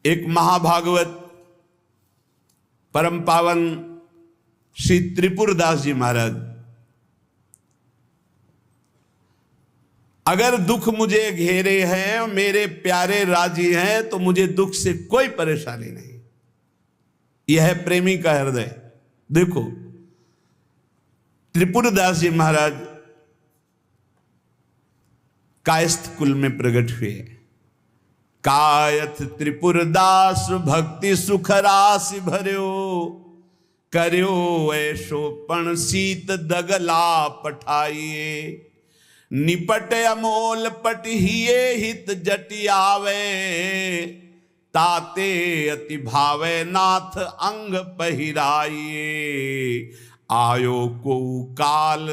एक महाभागवत परम पावन श्री त्रिपुरदास जी महाराज, अगर दुख मुझे घेरे हैं, मेरे प्यारे राजी हैं, तो मुझे दुख से कोई परेशानी नहीं। यह है प्रेमी का हृदय। देखो त्रिपुरदास जी महाराज कायस्थ कुल में प्रकट हुए। कायथ त्रिपुरदास भक्ति सुख राशि भर्यो, कर्यो ऐशो पण सीत दगला पठाइए। निपट अमोल पटहिए हित जटियावे, ताते अति भावे नाथ अंग पहिराइए। आयो को काल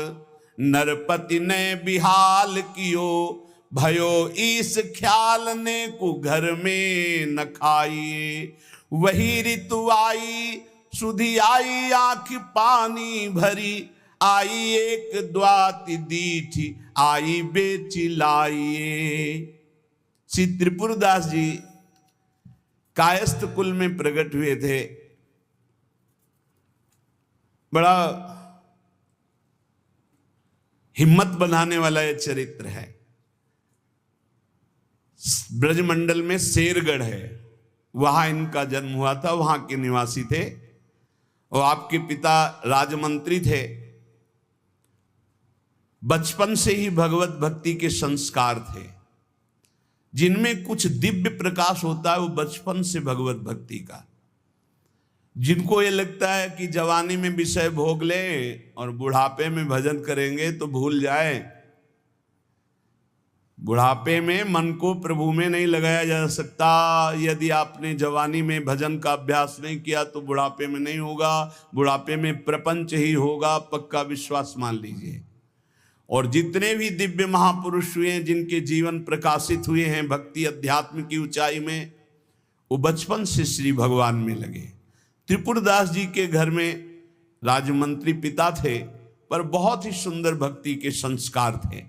नरपति ने बिहाल कियो, भयो ईस ख्याल ने को घर में न खाइए। वही ऋतु आई सुधी आई आंख पानी भरी, आई एक द्वाति दीठी आई बेची लाइए। श्री त्रिपुरदास जी कायस्थ कुल में प्रकट हुए थे। बड़ा हिम्मत बनाने वाला यह चरित्र है। ब्रजमंडल में शेरगढ़ है, वहां इनका जन्म हुआ था, वहां के निवासी थे और आपके पिता राजमंत्री थे। बचपन से ही भगवत भक्ति के संस्कार थे। जिनमें कुछ दिव्य प्रकाश होता है वो बचपन से भगवत भक्ति का। जिनको ये लगता है कि जवानी में विषय भोग ले और बुढ़ापे में भजन करेंगे तो भूल जाए। बुढ़ापे में मन को प्रभु में नहीं लगाया जा सकता। यदि आपने जवानी में भजन का अभ्यास नहीं किया तो बुढ़ापे में नहीं होगा। बुढ़ापे में प्रपंच ही होगा, पक्का विश्वास मान लीजिए। और जितने भी दिव्य महापुरुष हुए हैं, जिनके जीवन प्रकाशित हुए हैं भक्ति अध्यात्म की ऊंचाई में, वो बचपन से श्री भगवान में लगे। त्रिपुरदास जी के घर में राजमंत्री पिता थे, पर बहुत ही सुंदर भक्ति के संस्कार थे।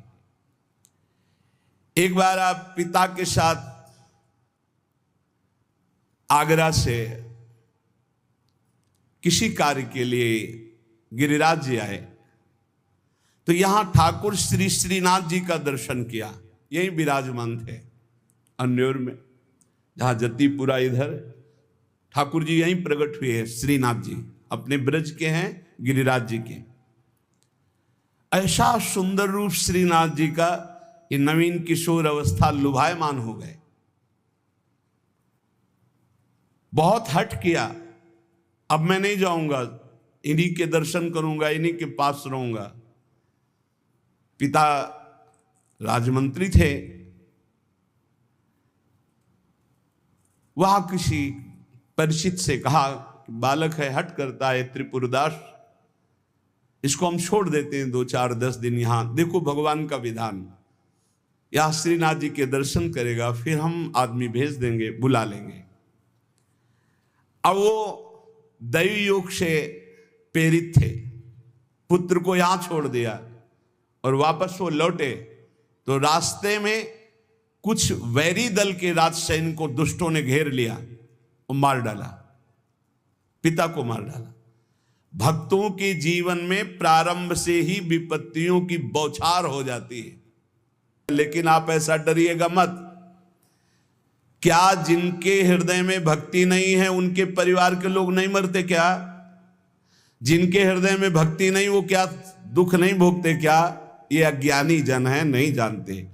एक बार आप पिता के साथ आगरा से किसी कार्य के लिए गिरिराज जी आए, तो यहां ठाकुर श्री श्रीनाथ जी का दर्शन किया। यही विराजमान थे अन्योर में, जहां जतीपुरा इधर ठाकुर जी यहीं प्रकट हुए हैं। श्रीनाथ जी अपने ब्रज के हैं, गिरिराज जी के। ऐसा सुंदर रूप श्रीनाथ जी का, ये नवीन किशोर अवस्था लुभायमान हो गए। बहुत हट किया, अब मैं नहीं जाऊंगा, इन्हीं के दर्शन करूंगा, इन्हीं के पास रहूंगा। पिता राजमंत्री थे, वहां किसी परिचित से कहा कि बालक है, हट करता है त्रिपुरदास, इसको हम छोड़ देते हैं 2-4-10 दिन यहां। देखो भगवान का विधान, यहां श्रीनाथ जी के दर्शन करेगा, फिर हम आदमी भेज देंगे, बुला लेंगे। अब वो दैवी योग से प्रेरित थे, पुत्र को यहां छोड़ दिया और वापस वो लौटे तो रास्ते में कुछ वैरी दल के राजसैनिक को दुष्टों ने घेर लिया और मार डाला, पिता को मार डाला। भक्तों के जीवन में प्रारंभ से ही विपत्तियों की बौछार हो जाती है, लेकिन आप ऐसा डरिएगा मत। क्या जिनके हृदय में भक्ति नहीं है उनके परिवार के लोग नहीं मरते क्या? जिनके हृदय में भक्ति नहीं वो क्या दुख नहीं भोगते क्या? ये अज्ञानी जन है, नहीं जानते।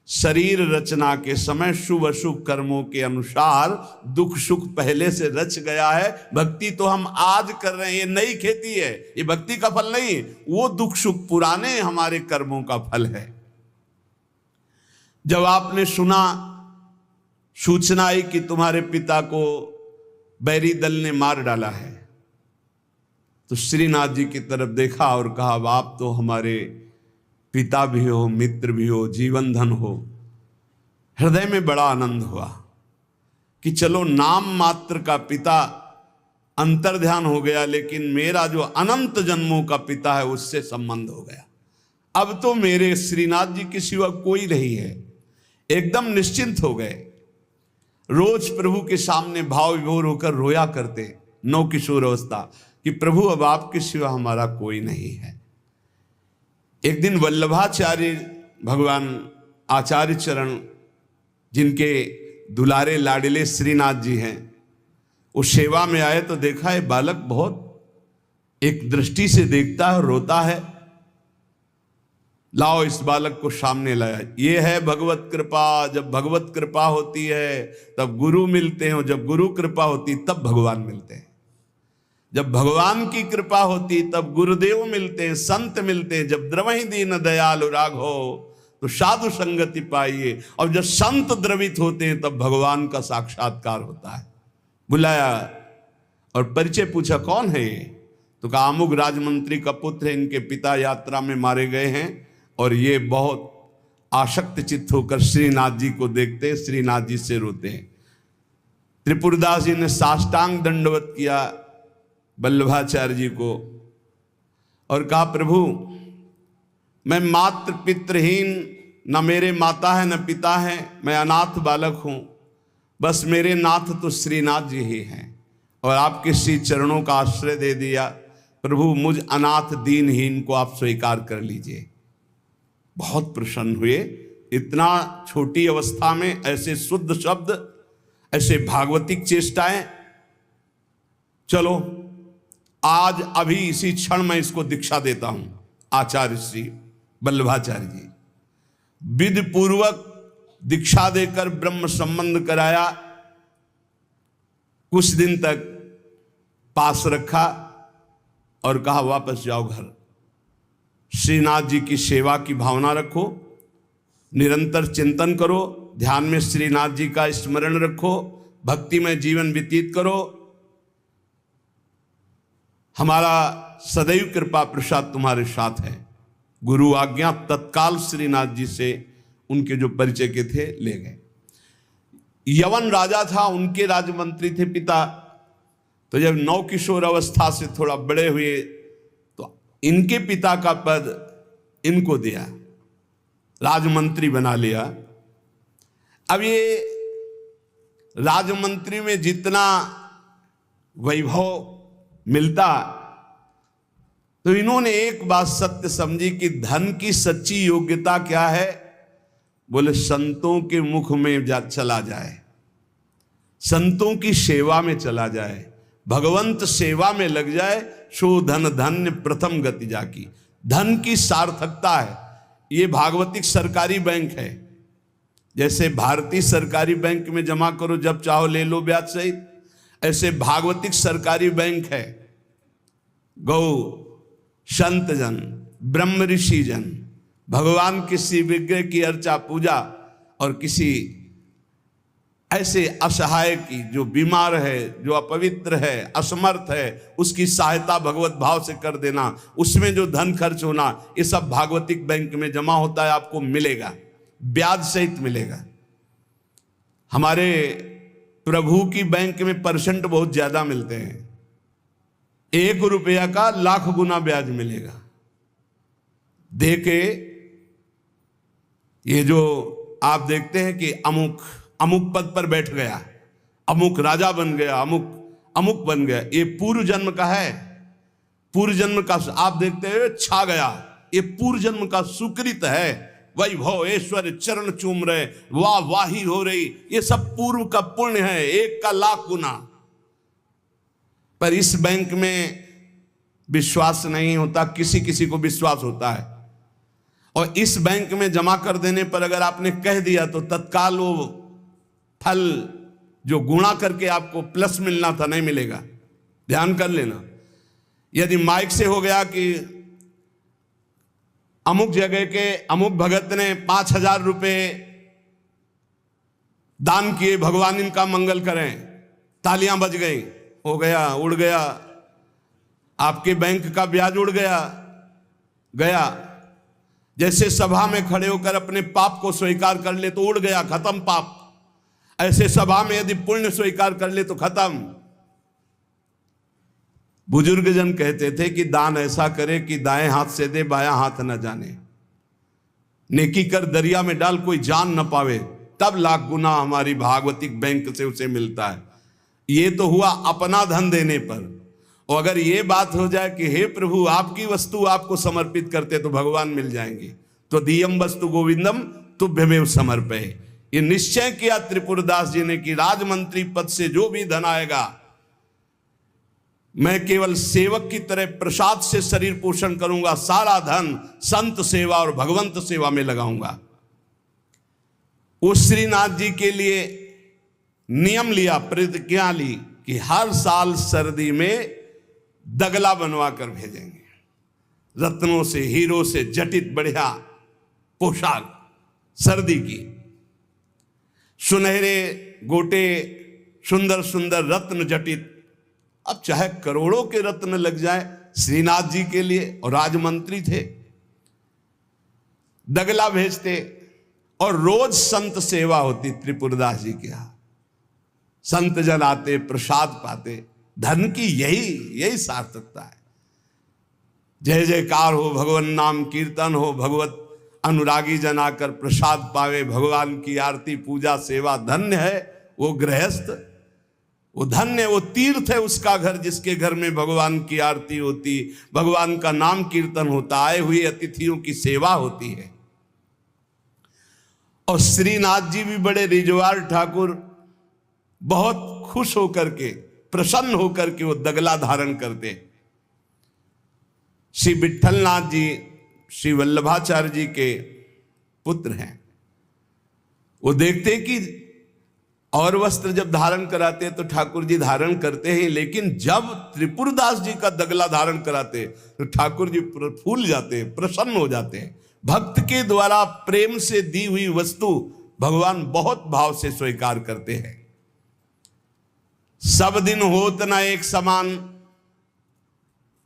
शरीर रचना के समय शुभ अशुभ कर्मों के अनुसार दुख सुख पहले से रच गया है। भक्ति तो हम आज कर रहे हैं, ये नई खेती है, ये भक्ति का फल नहीं। वो दुख सुख पुराने हमारे कर्मों का फल है। जब आपने सुना, सूचना आई कि तुम्हारे पिता को बैरी दल ने मार डाला है, तो श्रीनाथ जी की तरफ देखा और कहा, आप तो हमारे पिता भी हो, मित्र भी हो, जीवन धन हो। हृदय में बड़ा आनंद हुआ कि चलो नाम मात्र का पिता अंतर्ध्यान हो गया, लेकिन मेरा जो अनंत जन्मों का पिता है उससे संबंध हो गया। अब तो मेरे श्रीनाथ जी के सिवा कोई नहीं है। एकदम निश्चिंत हो गए। रोज प्रभु के सामने भाव विभोर होकर रोया करते नौ किशोर अवस्था कि प्रभु अब आपके सिवा हमारा कोई नहीं है। एक दिन वल्लभाचार्य भगवान आचार्य चरण, जिनके दुलारे लाडले श्रीनाथ जी हैं, वो सेवा में आए तो देखा है बालक बहुत एक दृष्टि से देखता है और रोता है। लाओ इस बालक को सामने लाया। ये है भगवत कृपा। जब भगवत कृपा होती है तब गुरु मिलते हैं, और जब गुरु कृपा होती तब भगवान मिलते हैं। जब भगवान की कृपा होती तब गुरुदेव मिलते हैं, संत मिलते हैं। जब द्रवहि दीन दयालु राघो तो साधु संगति पाइए। और जब संत द्रवित होते हैं तब भगवान का साक्षात्कार होता है। बुलाया और परिचय पूछा, कौन है ये? तो कहा अमुक राजमंत्री का पुत्र है, इनके पिता यात्रा में मारे गए हैं और ये बहुत आसक्त चित्त होकर श्रीनाथ जी को देखते, श्रीनाथ जी से रोते हैं। त्रिपुरदास जी ने साष्टांग दंडवत किया वल्लभाचार्य जी को और कहा, प्रभु मैं मात्र पितृहीन, न मेरे माता है न पिता है, मैं अनाथ बालक हूं। बस मेरे नाथ तो श्रीनाथ जी ही हैं और आपके श्री चरणों का आश्रय दे दिया। प्रभु मुझ अनाथ दीनहीन को आप स्वीकार कर लीजिए। बहुत प्रसन्न हुए। इतना छोटी अवस्था में ऐसे शुद्ध शब्द, ऐसे भागवतिक चेष्टाएं। चलो आज अभी इसी क्षण मैं इसको दीक्षा देता हूं। आचार्य श्री वल्लभाचार्य जी विधि पूर्वक दीक्षा देकर ब्रह्म संबंध कराया। कुछ दिन तक पास रखा और कहा वापस जाओ घर। श्रीनाथ जी की सेवा की भावना रखो, निरंतर चिंतन करो, ध्यान में श्रीनाथ जी का स्मरण रखो, भक्ति में जीवन व्यतीत करो। हमारा सदैव कृपा प्रसाद तुम्हारे साथ है। गुरु आज्ञा तत्काल श्रीनाथ जी से उनके जो परिचय के थे ले गए। यवन राजा था, उनके राजमंत्री थे पिता। तो जब नौ किशोर अवस्था से थोड़ा बड़े हुए तो इनके पिता का पद इनको दिया, राजमंत्री बना लिया। अब ये राजमंत्री में जितना वैभव मिलता तो इन्होंने एक बात सत्य समझी कि धन की सच्ची योग्यता क्या है? बोले संतों के मुख में चला जाए, संतों की सेवा में चला जाए, भगवंत सेवा में लग जाए, सो धन धन्य प्रथम गति जाकी। धन की सार्थकता है। ये भागवतिक सरकारी बैंक है। जैसे भारतीय सरकारी बैंक में जमा करो जब चाहो ले लो ब्याज सहित, ऐसे भागवतिक सरकारी बैंक है। गौ संत जन, ब्रह्म ऋषि जन, भगवान किसी विग्रह की अर्चा पूजा और किसी ऐसे असहाय की जो बीमार है, जो अपवित्र है, असमर्थ है, उसकी सहायता भगवत भाव से कर देना, उसमें जो धन खर्च होना, ये सब भागवतिक बैंक में जमा होता है। आपको मिलेगा, ब्याज सहित मिलेगा। हमारे प्रभु की बैंक में परसेंट बहुत ज्यादा मिलते हैं। 1 रुपया का लाख गुना ब्याज मिलेगा। देखे ये जो आप देखते हैं कि अमुक पद पर बैठ गया, अमुक राजा बन गया, अमुक बन गया, ये पूर्व जन्म का है। पूर्व जन्म का आप देखते हैं छा गया, ये पूर्व जन्म का सुकृत है। वैभव ऐश्वर्य चरण चूम रहे, वाह वाही हो रही, ये सब पूर्व का पुण्य है, 1 का लाख गुना। पर इस बैंक में विश्वास नहीं होता, किसी किसी को विश्वास होता है। और इस बैंक में जमा कर देने पर अगर आपने कह दिया तो तत्काल वो फल जो गुणा करके आपको प्लस मिलना था नहीं मिलेगा। ध्यान कर लेना। यदि माइक से हो गया कि अमुक जगह के अमुक भगत ने 5,000 रुपए दान किए, भगवान इनका मंगल करें, तालियां बज गई, हो गया, उड़ गया, आपके बैंक का ब्याज उड़ गया। जैसे सभा में खड़े होकर अपने पाप को स्वीकार कर ले तो उड़ गया, खत्म पाप। ऐसे सभा में यदि पुण्य स्वीकार कर ले तो खत्म। बुजुर्ग जन कहते थे कि दान ऐसा करे कि दाएं हाथ से दे, बायां हाथ न जाने। नेकी कर दरिया में डाल, कोई जान न पावे, तब लाख गुना हमारी भागवतिक बैंक से उसे मिलता है। ये तो हुआ अपना धन देने पर। और अगर ये बात हो जाए कि हे प्रभु आपकी वस्तु आपको समर्पित करते तो भगवान मिल जाएंगे, तो दियम वस्तु गोविंदम तुभ्यमेव समर्पये। ये निश्चय किया त्रिपुरदास जी ने कि राजमंत्री पद से जो भी धन आएगा मैं केवल सेवक की तरह प्रसाद से शरीर पोषण करूंगा, सारा धन संत सेवा और भगवंत सेवा में लगाऊंगा। उस श्रीनाथ जी के लिए नियम लिया, प्रतिज्ञा ली कि हर साल सर्दी में दगला बनवा कर भेजेंगे, रत्नों से हीरो से जटित बढ़िया पोशाक सर्दी की, सुनहरे गोटे सुंदर सुंदर रत्न जटित। अब चाहे करोड़ों के रत्न लग जाए श्रीनाथ जी के लिए, और राजमंत्री थे, दगला भेजते और रोज संत सेवा होती त्रिपुरदास जी के यहां। संत जन आते, प्रसाद पाते। धन की यही सार्थकता है। जय जयकार हो, भगवान नाम कीर्तन हो, भगवत अनुरागी जन आकर प्रसाद पावे, भगवान की आरती पूजा सेवा। धन्य है वो गृहस्थ, वो धन्य, वो तीर्थ है उसका घर जिसके घर में भगवान की आरती होती, भगवान का नाम कीर्तन होता, आए हुए अतिथियों की सेवा होती है। और श्रीनाथ जी भी बड़े रिजवार ठाकुर, बहुत खुश होकर के, प्रसन्न होकर के वो दगला धारण करते। श्री विठलनाथ जी श्री वल्लभाचार्य जी के पुत्र हैं। वो देखते कि और वस्त्र जब धारण कराते तो ठाकुर जी धारण करते हैं, लेकिन जब त्रिपुरदास जी का दगला धारण कराते तो ठाकुर जी फूल जाते हैं, प्रसन्न हो जाते हैं। भक्त के द्वारा प्रेम से दी हुई वस्तु भगवान बहुत भाव से स्वीकार करते हैं। सब दिन होत न एक समान,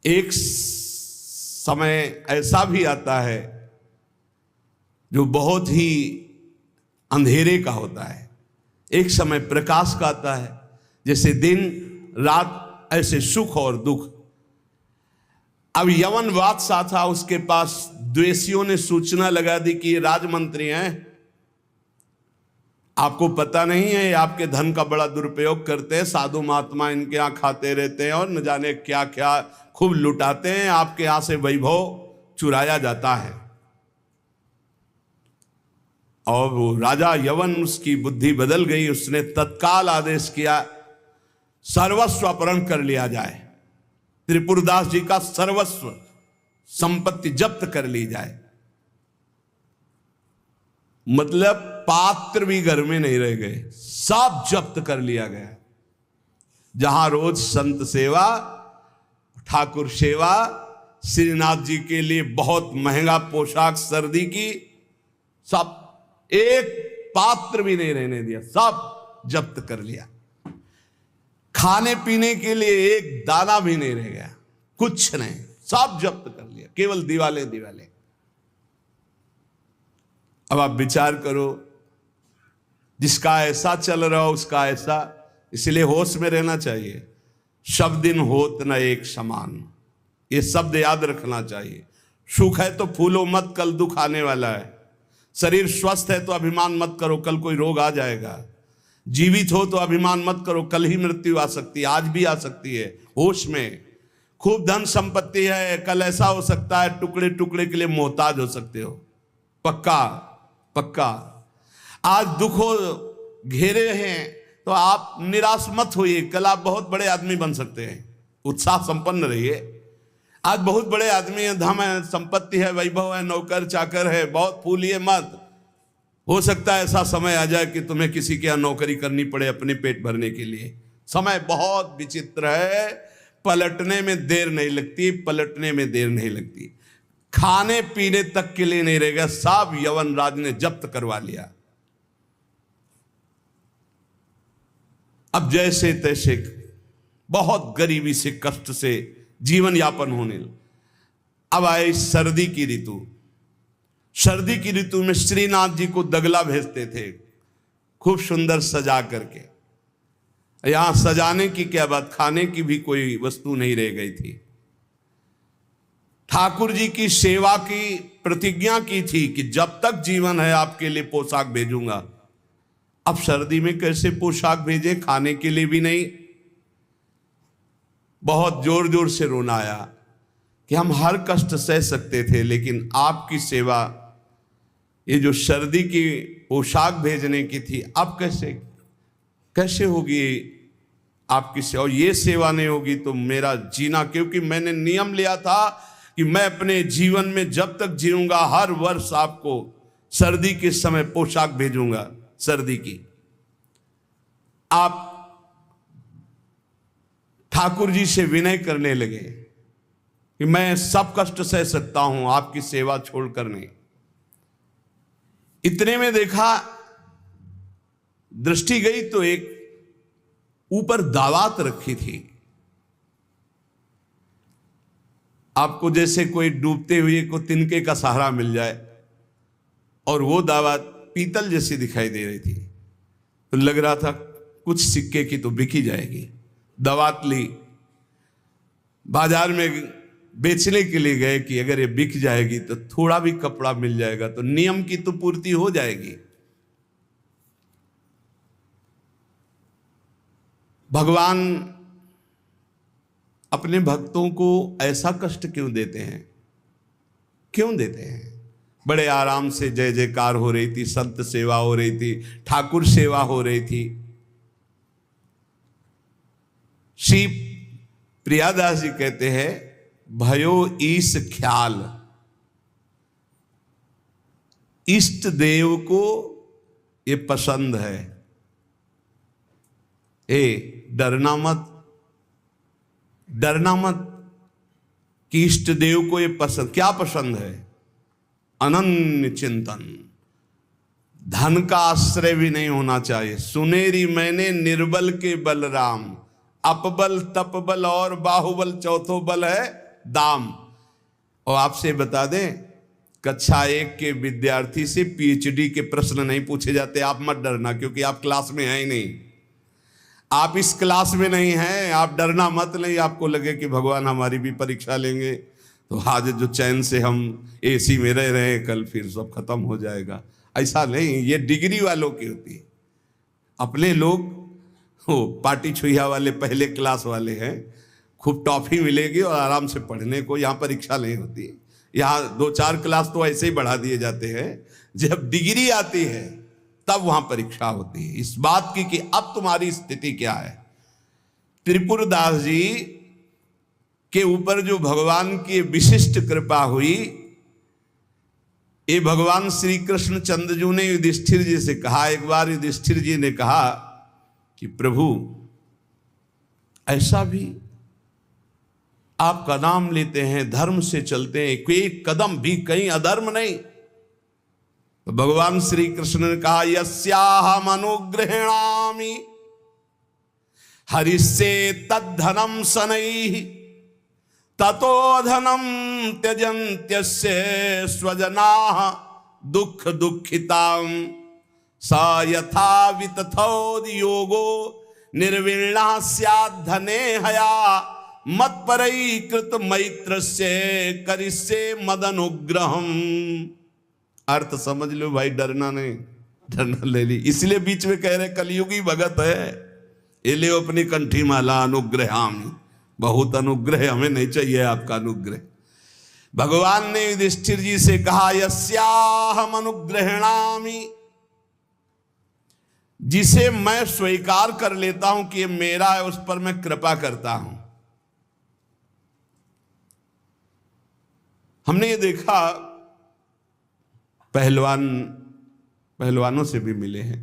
एक समय ऐसा भी आता है जो बहुत ही अंधेरे का होता है, एक समय प्रकाश का आता है। जैसे दिन रात ऐसे सुख और दुख। अब यवन बादशाह था, उसके पास द्वेषियों ने सूचना लगा दी कि ये राजमंत्री हैं, आपको पता नहीं है, आपके धन का बड़ा दुरुपयोग करते हैं, साधु महात्मा इनके यहाँ खाते रहते हैं और न जाने क्या क्या खूब लुटाते हैं, आपके यहाँ से वैभव चुराया जाता है। और वो राजा यवन, उसकी बुद्धि बदल गई, उसने तत्काल आदेश किया सर्वस्व अपहरण कर लिया जाए, त्रिपुरदास जी का सर्वस्व संपत्ति जब्त कर ली जाए। मतलब पात्र भी घर में नहीं रह गए, सब जब्त कर लिया गया। जहां रोज संत सेवा, ठाकुर सेवा, श्रीनाथ जी के लिए बहुत महंगा पोशाक सर्दी की, सब एक पात्र भी नहीं रहने दिया, सब जब्त कर लिया। खाने पीने के लिए एक दाना भी नहीं रह गया, कुछ नहीं, सब जब्त कर लिया, केवल दिवाले दिवाले। अब आप विचार करो, जिसका ऐसा चल रहा हो उसका ऐसा, इसलिए होश में रहना चाहिए। सब दिन होत न एक समान, ये शब्द याद रखना चाहिए। सुख है तो फूलो मत, कल दुख आने वाला है। शरीर स्वस्थ है तो अभिमान मत करो, कल कोई रोग आ जाएगा। जीवित हो तो अभिमान मत करो, कल ही मृत्यु आ सकती है, आज भी आ सकती है। होश में। खूब धन संपत्ति है, कल ऐसा हो सकता है टुकड़े टुकड़े के लिए मोहताज हो सकते हो। पक्का पक्का। आज दुखों घेरे हैं तो आप निराश मत होइए, कल आप बहुत बड़े आदमी बन सकते हैं। उत्साह संपन्न रहिए। आज बहुत बड़े आदमी हैं, धन है, संपत्ति है, वैभव है, नौकर चाकर है, बहुत फूलिए मत। हो सकता है ऐसा समय आ जाए कि तुम्हें किसी के यहाँ नौकरी करनी पड़े अपने पेट भरने के लिए। समय बहुत विचित्र है, पलटने में देर नहीं लगती, पलटने में देर नहीं लगती। खाने पीने तक के लिए नहीं रहेगा, सब यवन राज ने जब्त करवा लिया। अब जैसे तैसे बहुत गरीबी से, कष्ट से जीवन यापन होने लगा। अब आए सर्दी की ऋतु। सर्दी की ऋतु में श्रीनाथ जी को दगला भेजते थे, खूब सुंदर सजा करके। यहां सजाने की क्या बात, खाने की भी कोई वस्तु नहीं रह गई थी। ठाकुर जी की सेवा की प्रतिज्ञा की थी कि जब तक जीवन है आपके लिए पोशाक भेजूंगा। अब सर्दी में कैसे पोशाक भेजे, खाने के लिए भी नहीं। बहुत जोर जोर से रोना आया कि हम हर कष्ट सह सकते थे, लेकिन आपकी सेवा, ये जो सर्दी की पोशाक भेजने की थी, अब कैसे होगी आपकी सेवा। और ये सेवा नहीं होगी तो मेरा जीना, क्योंकि मैंने नियम लिया था कि मैं अपने जीवन में जब तक जीऊंगा हर वर्ष आपको सर्दी के समय पोशाक भेजूंगा सर्दी की। आप ठाकुर जी से विनय करने लगे कि मैं सब कष्ट सह सकता हूं, आपकी सेवा छोड़कर नहीं। इतने में देखा, दृष्टि गई तो एक ऊपर दावात रखी थी। आपको जैसे कोई डूबते हुए को तिनके का सहारा मिल जाए, और वो दावात पीतल जैसी दिखाई दे रही थी, तो लग रहा था कुछ सिक्के की तो बिकी जाएगी। दावात ली, बाजार में बेचने के लिए गए कि अगर ये बिक जाएगी तो थोड़ा भी कपड़ा मिल जाएगा तो नियम की तो पूर्ति हो जाएगी। भगवान अपने भक्तों को ऐसा कष्ट क्यों देते हैं, क्यों देते हैं। बड़े आराम से जय जयकार हो रही थी, संत सेवा हो रही थी, ठाकुर सेवा हो रही थी। श्री प्रियादास जी कहते हैं, भयो ईश ख्याल, इष्ट देव को ये पसंद है। डरना मत, डरना मत कि इष्ट देव को ये पसंद, क्या पसंद है, अनन्य चिंतन। धन का आश्रय भी नहीं होना चाहिए। सुनेरी मैंने निर्बल के बलराम, अपबल तपबल और बाहुबल, चौथो बल है दाम। और आपसे बता दें, कक्षा 1 के विद्यार्थी से PhD के प्रश्न नहीं पूछे जाते। आप मत डरना, क्योंकि आप क्लास में हैं ही नहीं, आप इस क्लास में नहीं हैं। आप डरना मत। नहीं आपको लगे कि भगवान हमारी भी परीक्षा लेंगे तो आज जो चैन से हम AC में रह रहे हैं, कल फिर सब खत्म हो जाएगा, ऐसा नहीं। ये डिग्री वालों की होती है। अपने लोग वो पार्टी छुइया वाले पहले क्लास वाले हैं, खूब टॉफी मिलेगी और आराम से पढ़ने को। यहाँ परीक्षा नहीं होती, यहाँ 2-4 क्लास तो ऐसे ही बढ़ा दिए जाते हैं। जब डिग्री आती है तब वहां परीक्षा होती है, इस बात की कि अब तुम्हारी स्थिति क्या है। त्रिपुरदास जी के ऊपर जो भगवान की विशिष्ट कृपा हुई, ये भगवान श्री कृष्ण चंद्रजू ने युधिष्ठिर जी से कहा। एक बार युधिष्ठिर जी ने कहा कि प्रभु, ऐसा भी आपका नाम लेते हैं, धर्म से चलते हैं, कोई कदम भी कहीं अधर्म नहीं। तो भगवान श्री कृष्ण ने कहा, यस्याहम अनुग्रहेणामि हरिस्ये तद्धनम शनैः ततो धनम त्यजन्त्यस्य स्वजनाः दुख दुःखितां स यथा वितथोद्योगो निर्विण्णः स्यात् धने हया मत्परैकृत मैत्रस्य करिष्ये मदनुग्रहम्। अर्थ समझ लो भाई, डरना नहीं, डरना ले ली। इसलिए बीच में कह रहे कलयुगी भगत है, ये ले अपनी कंठी माला अनुग्रहामि। बहुत अनुग्रह, हमें नहीं चाहिए आपका अनुग्रह। भगवान ने युधिष्ठिर जी से कहा, यस्याहम अनुग्रहेणामि, जिसे मैं स्वीकार कर लेता हूं कि ये मेरा है, उस पर मैं कृपा करता हूं। हमने ये देखा, पहलवानों से भी मिले हैं,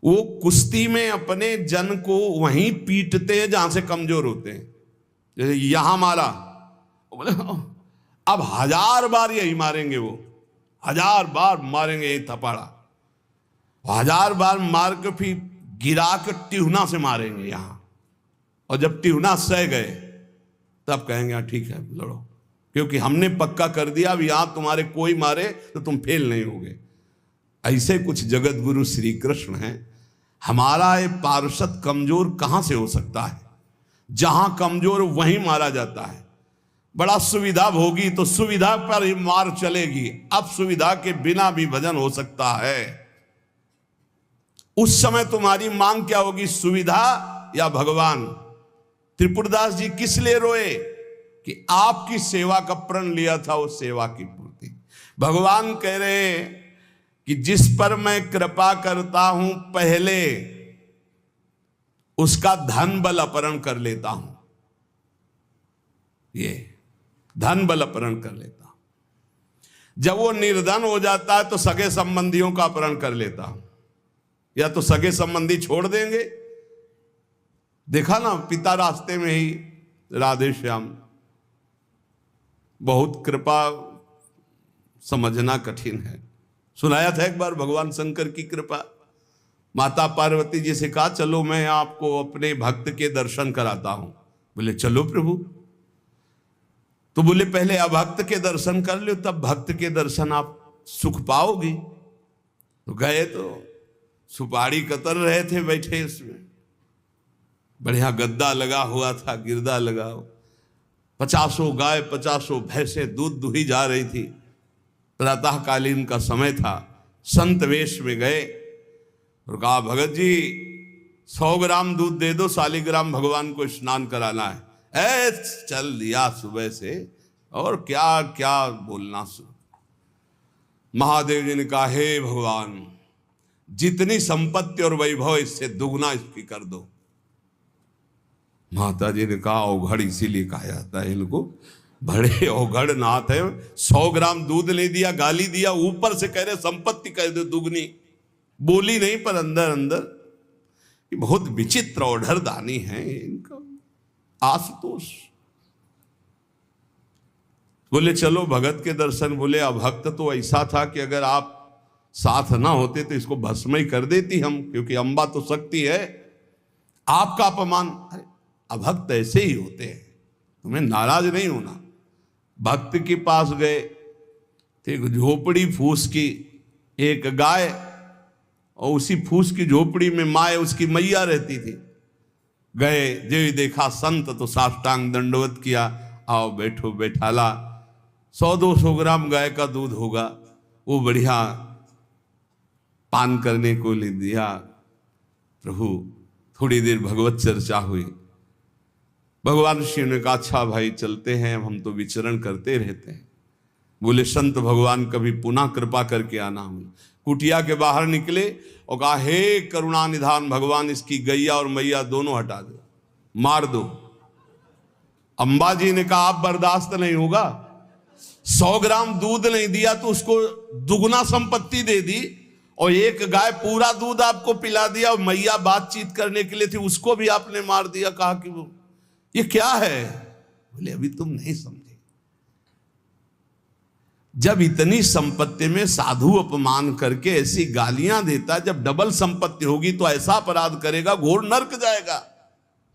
वो कुश्ती में अपने जन को वहीं पीटते हैं जहां से कमजोर होते हैं। जैसे यहां मारा, बोले अब 1000 बार यही मारेंगे, वो 1000 बार मारेंगे यही थपाड़ा, 1000 बार मार के फिर गिरा के टिहुना से मारेंगे यहां। और जब टिहुना सह गए तब कहेंगे हाँ ठीक है लड़ो, क्योंकि हमने पक्का कर दिया अब यहां तुम्हारे कोई मारे तो तुम फेल नहीं होगे। ऐसे कुछ जगत गुरु श्री कृष्ण हैं। हमारा ये पार्षद कमजोर कहां से हो सकता है? जहां कमजोर वहीं मारा जाता है। बड़ा सुविधा होगी तो सुविधा पर ही मार चलेगी, अब सुविधा के बिना भी भजन हो सकता है। उस समय तुम्हारी मांग क्या होगी, सुविधा या भगवान? त्रिपुरदास जी किस लिए रोए? कि आपकी सेवा का प्रण लिया था, वो सेवा की पूर्ति। भगवान कह रहे हैं कि जिस पर मैं कृपा करता हूं पहले उसका धन बल अपहरण कर लेता हूं। ये धन बल अपहरण कर लेता हूं। जब वो निर्धन हो जाता है तो सगे संबंधियों का अपहरण कर लेता हूं, या तो सगे संबंधी छोड़ देंगे। देखा ना, पिता रास्ते में ही राधे श्याम। बहुत कृपा समझना कठिन है। सुनाया था एक बार भगवान शंकर की कृपा। माता पार्वती जी से कहा, चलो मैं आपको अपने भक्त के दर्शन कराता हूं। बोले चलो प्रभु। तो बोले पहले अभक्त के दर्शन कर लो, तब भक्त के दर्शन आप सुख पाओगी। तो गए तो सुपारी कतर रहे थे बैठे, इसमें बढ़िया गद्दा लगा हुआ था, गिरदा लगा। 50 गाय 50 भैंसे दूध दुही जा रही थी। प्रातःकालीन का समय था। संत वेश में गए और कहा, भगत जी 100 ग्राम दूध दे दो, शालिग्राम भगवान को स्नान कराना है। चल दिया सुबह से, और क्या क्या बोलना। महादेव जी ने कहा, हे भगवान, जितनी संपत्ति और वैभव इससे दुगना इसकी कर दो। माता जी ने कहा, अवघड़ इसीलिए कहा जाता है इनको, बड़े अवघड़ नाथ है। 100 ग्राम दूध ले दिया, गाली दिया, ऊपर से कह रहे संपत्ति कह दो दुगनी। बोली नहीं पर अंदर अंदर बहुत विचित्र औढ़र दानी है इनका। आशुतोष बोले चलो भगत के दर्शन। बोले अभक्त तो ऐसा था कि अगर आप साथ ना होते तो इसको भस्म ही कर देती हम, क्योंकि अंबा तो शक्ति है। आपका अपमान। अरे अभक्त ऐसे ही होते हैं, तुम्हें नाराज नहीं होना। भक्त के पास गए, एक झोपड़ी फूस की, एक गाय, और उसी फूस की झोपड़ी में माए उसकी मैया रहती थी। गए, जो देखा संत तो साष्टांग दंडवत किया, आओ बैठो बैठाला। 100-200 ग्राम गाय का दूध होगा, वो बढ़िया पान करने को ले दिया। प्रभु थोड़ी देर भगवत चर्चा हुई। भगवान शिव ने कहा, अच्छा भाई चलते हैं, हम तो विचरण करते रहते हैं। बोले संत भगवान कभी पुनः कृपा करके आना। हम कुटिया के बाहर निकले और कहा, हे करुणा निधान भगवान, इसकी गैया और मैया दोनों हटा दो, मार दो। अंबा जी ने कहा, आप बर्दाश्त नहीं होगा। 100 ग्राम दूध नहीं दिया तो उसको दुगना संपत्ति दे दी, और एक गाय पूरा दूध आपको पिला दिया, और मैया बातचीत करने के लिए थी उसको भी आपने मार दिया। कहा कि वो ये क्या है? बोले अभी तुम नहीं समझे। जब इतनी संपत्ति में साधु अपमान करके ऐसी गालियां देता, जब डबल संपत्ति होगी तो ऐसा अपराध करेगा, घोर नरक जाएगा,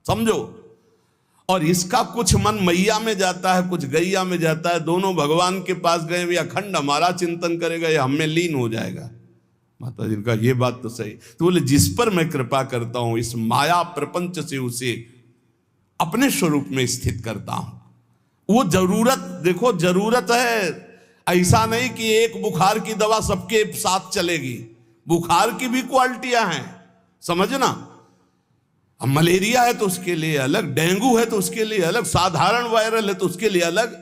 समझो। और इसका कुछ मन मैया में जाता है, कुछ गैया में जाता है। दोनों भगवान के पास गए, भी अखंड हमारा चिंतन करेगा, ये हमें लीन हो जाएगा। माता जी का ये बात तो सही। तो बोले जिस पर मैं कृपा करता हूं, इस माया प्रपंच से उसे अपने स्वरूप में स्थित करता हूं। वो जरूरत, देखो जरूरत है, ऐसा नहीं कि एक बुखार की दवा सबके साथ चलेगी। बुखार की भी क्वालिटियां हैं, समझना। अब मलेरिया है तो उसके लिए अलग, डेंगू है तो उसके लिए अलग, साधारण वायरल है तो उसके लिए अलग।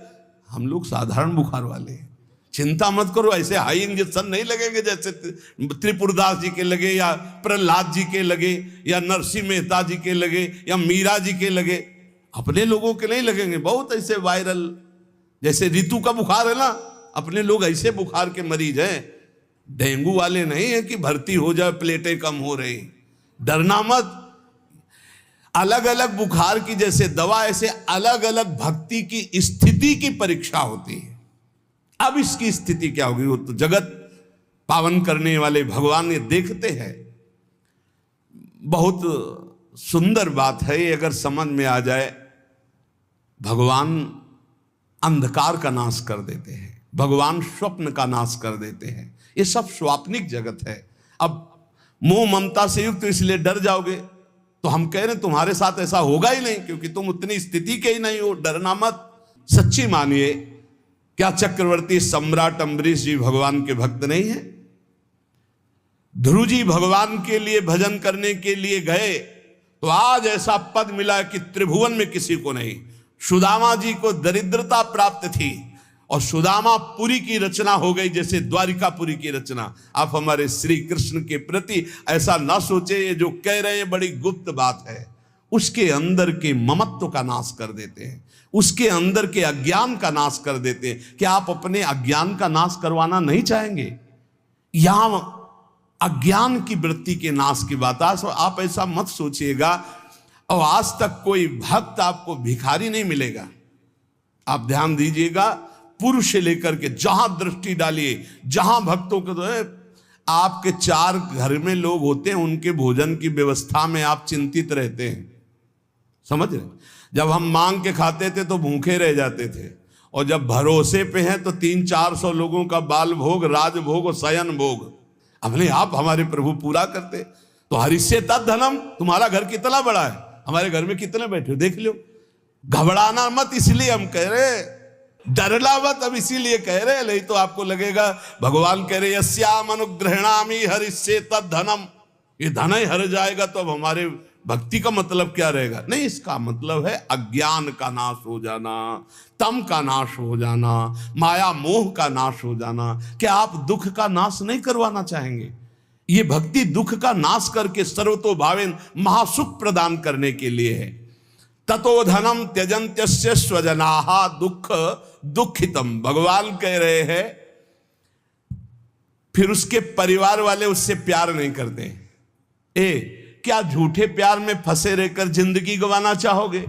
हम लोग साधारण बुखार वाले हैं, चिंता मत करो। ऐसे हाई इंजेक्शन नहीं लगेंगे जैसे त्रिपुरदास जी के लगे, या प्रहलाद जी के लगे, या नरसिंह मेहता जी के लगे, या मीरा जी के लगे। अपने लोगों के नहीं लगेंगे। बहुत ऐसे वायरल, जैसे ऋतु का बुखार है ना, अपने लोग ऐसे बुखार के मरीज हैं। डेंगू वाले नहीं है कि भर्ती हो जाए, प्लेटें कम हो रही। डरना मत। अलग अलग बुखार की जैसे दवा, ऐसे अलग अलग भक्ति की स्थिति की परीक्षा होती है। अब इसकी स्थिति क्या होगी, वो तो जगत पावन करने वाले भगवान ये देखते हैं। बहुत सुंदर बात है ये, अगर समझ में आ जाए। भगवान अंधकार का नाश कर देते हैं, भगवान स्वप्न का नाश कर देते हैं। ये सब स्वाप्निक जगत है। अब मोह ममता से युक्त इसलिए डर जाओगे, तो हम कह रहे हैं तुम्हारे साथ ऐसा होगा ही नहीं, क्योंकि तुम उतनी स्थिति के ही नहीं हो। डरना मत, सच्ची मानिए। क्या चक्रवर्ती सम्राट अम्बरीश जी भगवान के भक्त नहीं है? ध्रुव जी भगवान के लिए भजन करने के लिए गए तो आज ऐसा पद मिला कि त्रिभुवन में किसी को नहीं। सुदामा जी को दरिद्रता प्राप्त थी और सुदामापुरी की रचना हो गई जैसे द्वारिकापुरी की रचना। आप हमारे श्री कृष्ण के प्रति ऐसा ना सोचे, ये जो कह रहे हैं बड़ी गुप्त बात है। उसके अंदर के ममत्व का नाश कर देते हैं, उसके अंदर के अज्ञान का नाश कर देते हैं। क्या आप अपने अज्ञान का नाश करवाना नहीं चाहेंगे? यहां अज्ञान की वृत्ति के नाश की बात। आप ऐसा मत सोचिएगा और आज तक कोई भक्त आपको भिखारी नहीं मिलेगा। आप ध्यान दीजिएगा, पुरुष से लेकर के जहां दृष्टि डालिए, जहां भक्तों को तो आपके 4 घर में लोग होते हैं, उनके भोजन की व्यवस्था में आप चिंतित रहते हैं। समझ रहे? जब हम मांग के खाते थे तो भूखे रह जाते थे, और जब भरोसे पे हैं तो 300-400 लोगों का बाल भोग, राजभोग और शयन भोग अपने आप हमारे प्रभु पूरा करते। तो हरिष्ये तद धनम, तुम्हारा घर कितना बड़ा है, हमारे घर में कितने बैठे हो देख लो। घबराना मत, इसलिए हम कह रहे, डरला मत अब इसीलिए कह रहे, नहीं तो आपको लगेगा भगवान कह रहे यस्याम अनुग्रहणामि हरिष्ये तद धनम, ये धन ही हर जाएगा तो अब हमारे भक्ति का मतलब क्या रहेगा? नहीं, इसका मतलब है अज्ञान का नाश हो जाना, तम का नाश हो जाना, माया मोह का नाश हो जाना। क्या आप दुख का नाश नहीं करवाना चाहेंगे? ये भक्ति दुख का नाश करके सर्वतो भावेन महासुख प्रदान करने के लिए है। ततो धनम त्यजन्त्यस्य स्वजनाः दुख दुखितम, भगवान कह रहे हैं। फिर उसके परिवार वाले उससे प्यार नहीं करते। क्या झूठे प्यार में फंसे रहकर जिंदगी गंवाना चाहोगे?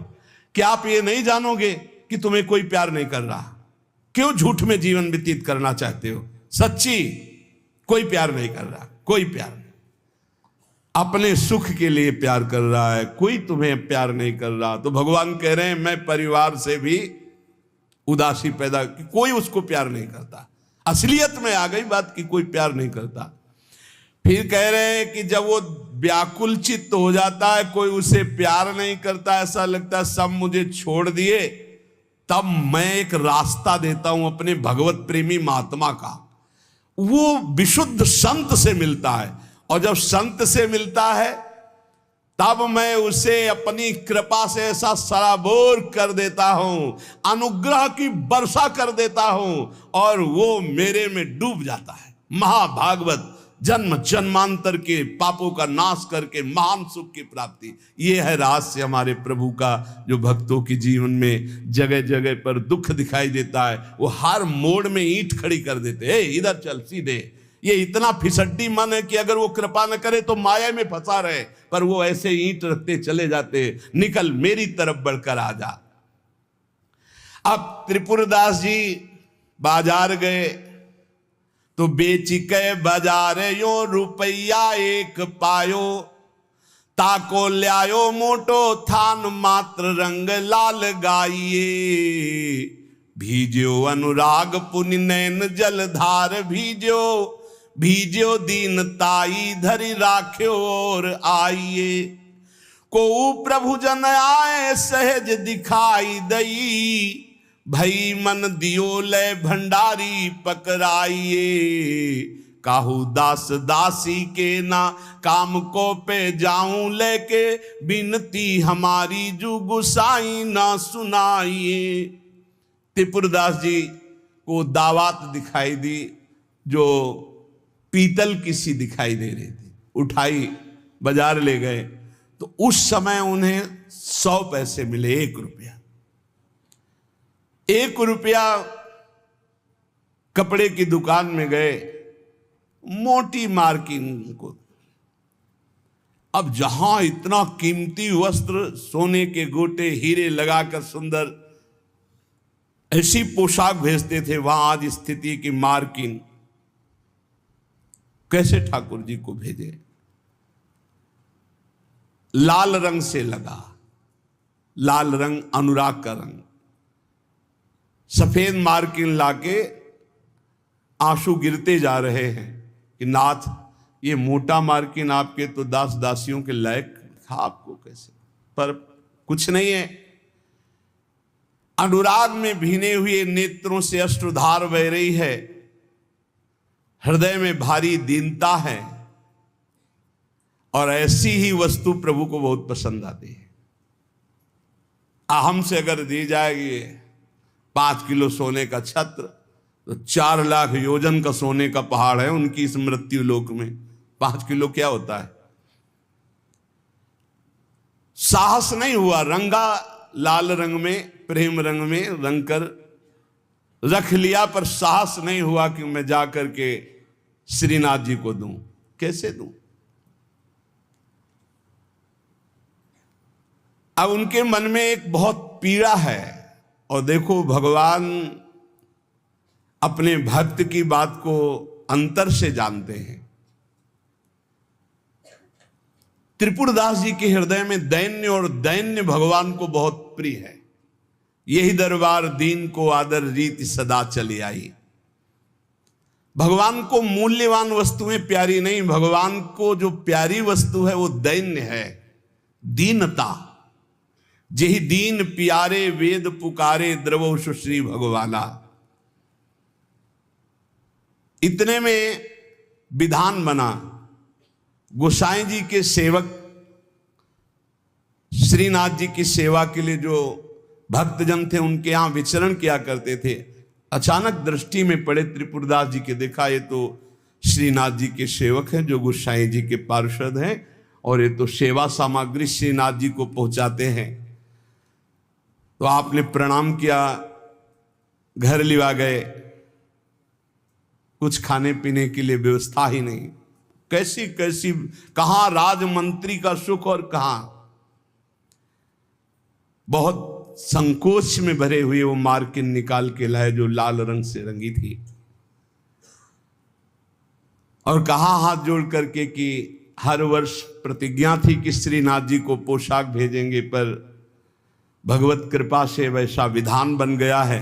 क्या आप ये नहीं जानोगे कि तुम्हें कोई प्यार नहीं कर रहा? क्यों झूठ में जीवन व्यतीत करना चाहते हो? सच्ची कोई प्यार नहीं कर रहा, कोई प्यार नहीं। अपने सुख के लिए प्यार कर रहा है, कोई तुम्हें प्यार नहीं कर रहा। तो भगवान कह रहे हैं मैं परिवार से भी उदासी पैदा, कोई उसको प्यार नहीं करता। असलियत में आ गई बात कि कोई प्यार नहीं करता। फिर कह रहे हैं कि जब वो व्याकुल चित्त हो जाता है, कोई उसे प्यार नहीं करता, ऐसा लगता है सब मुझे छोड़ दिए, तब मैं एक रास्ता देता हूं अपने भगवत प्रेमी महात्मा का। वो विशुद्ध संत से मिलता है, और जब संत से मिलता है तब मैं उसे अपनी कृपा से ऐसा सराबोर कर देता हूं, अनुग्रह की वर्षा कर देता हूं, और वो मेरे में डूब जाता है। महाभागवत जन्म जन्मांतर के पापों का नाश करके महान सुख की प्राप्ति, ये है रहस्य हमारे प्रभु का, जो भक्तों के जीवन में जगह जगह पर दुख दिखाई देता है। वो हर मोड़ में ईंट खड़ी कर देते हैं, इधर चल सीधे। ये इतना फिसड्डी मन है कि अगर वो कृपा न करे तो माया में फंसा रहे, पर वो ऐसे ईंट रखते चले जाते, निकल मेरी तरफ बढ़कर आ जा। अब त्रिपुरदास जी बाजार गए तो बेच के बाजार यो रुपया एक पायो, ताको ल्यायो मोटो थान मात्र रंग लाल गाइए, भीजो अनुराग पुनि नैन जलधार भीजो, भीजो दीन ताई धरि राख्यो और आइए, को प्रभु जन आए सहज दिखाई दई, भई मन दियो ले भंडारी पकड़ाइए, काहू दास दासी के ना काम को पे जाऊं लेके, बिनती हमारी जू गुसाई ना सुनाइए। त्रिपुरदास जी को दावत दिखाई दी, जो पीतल की सी दिखाई दे रही थी, उठाई बाजार ले गए तो उस समय उन्हें 100 पैसे मिले, 1 रुपया। 1 रुपया कपड़े की दुकान में गए, मोटी मार्किंग को। अब जहां इतना कीमती वस्त्र, सोने के गोटे, हीरे लगाकर सुंदर ऐसी पोशाक भेजते थे, वहां आज स्थिति की मार्किंग कैसे ठाकुर जी को भेजे? लाल रंग से लगा, लाल रंग अनुराग का रंग, सफेद मार्किन लाके आंसू गिरते जा रहे हैं कि नाथ ये मोटा मार्किन आपके तो दास दासियों के लायक था, आपको कैसे? पर कुछ नहीं है। अनुराग में भीने हुए नेत्रों से अश्रुधार बह रही है, हृदय में भारी दीनता है, और ऐसी ही वस्तु प्रभु को बहुत पसंद आती है। हमसे अगर दी जाएगी 5 किलो सोने का छत्र, तो 4 लाख योजन का सोने का पहाड़ है उनकी इस मृत्यु लोक में। 5 किलो क्या होता है? साहस नहीं हुआ, रंगा लाल रंग में, प्रेम रंग में रंग कर रख लिया, पर साहस नहीं हुआ कि मैं जा करके श्रीनाथ जी को दूं। कैसे दूं? अब उनके मन में एक बहुत पीड़ा है। और देखो, भगवान अपने भक्त की बात को अंतर से जानते हैं। त्रिपुरदास जी के हृदय में दैन्य, और दैन्य भगवान को बहुत प्रिय है। यही दरबार दीन को आदर रीति सदा चली आई। भगवान को मूल्यवान वस्तुएं प्यारी नहीं, भगवान को जो प्यारी वस्तु है वो दैन्य है, दीनता। जेहि दीन प्यारे वेद पुकारे, द्रवो सुश्री भगवाला। इतने में विधान बना। गोसाई जी के सेवक श्रीनाथ जी की सेवा के लिए जो भक्तजन थे उनके यहां विचरण किया करते थे, अचानक दृष्टि में पड़े त्रिपुरदास जी के। देखा ये तो श्रीनाथ जी के सेवक हैं जो गोसाई जी के पार्षद हैं, और ये तो सेवा सामग्री श्रीनाथ जी को पहुंचाते हैं। तो आपने प्रणाम किया, घर लिवा गए, कुछ खाने पीने के लिए व्यवस्था ही नहीं। कैसी कैसी, कहां राजमंत्री का सुख और कहां। बहुत संकोच में भरे हुए वो मार्किन निकाल के लाए जो लाल रंग से रंगी थी, और कहा हाथ जोड़ करके कि हर वर्ष प्रतिज्ञा थी कि श्रीनाथ जी को पोशाक भेजेंगे, पर भगवत कृपा से वैसा विधान बन गया है।